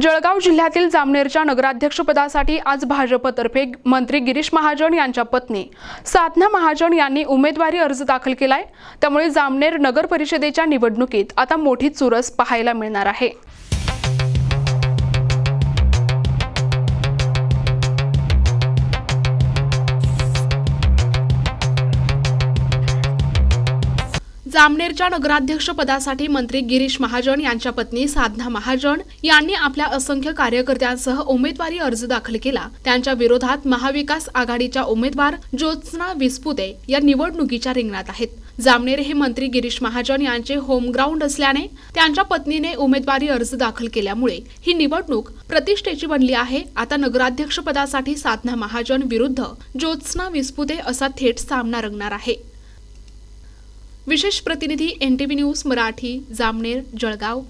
जळगाव जिल्ह्यातील जामनेरच्या नगराध्यक्षपदासाठी आज भाजपतर्फे मंत्री गिरीश महाजन यांच्या पत्नी साधना महाजन यांनी उमेदवारी अर्ज दाखल केलाय। त्यामुळे जामनेर नगर परिषदेच्या निवडणुकीत आता मोठी चुरस पाहायला मिळणार आहे। जामनेरच्या नगराध्यक्ष पदासाठी मंत्री गिरीश महाजन यांच्या पत्नी साधना महाजन यांनी आपल्या असंख्य कार्यकर्त्यांसह उमेदवारी अर्ज दाखल केला। त्यांच्या विरोधात महाविकास आघाडीच्या उमेदवार ज्योत्स्ना विस्पुते या निवडणुकीच्या रिंगणात आहेत। जामनेर हे मंत्री गिरीश महाजन यांचे होम ग्राउंड असल्याने त्यांच्या पत्नीने उमेदवारी अर्ज दाखल केल्यामुळे ही निवडणूक प्रतिष्ठेची बनली आहे। आता नगराध्यक्ष पदासाठी साधना महाजन विरुद्ध ज्योत्स्ना विस्पुते असा थेट सामना रंगणार आहे। विशेष प्रतिनिधी NTV न्यूज मराठी, जामनेर, जळगाव।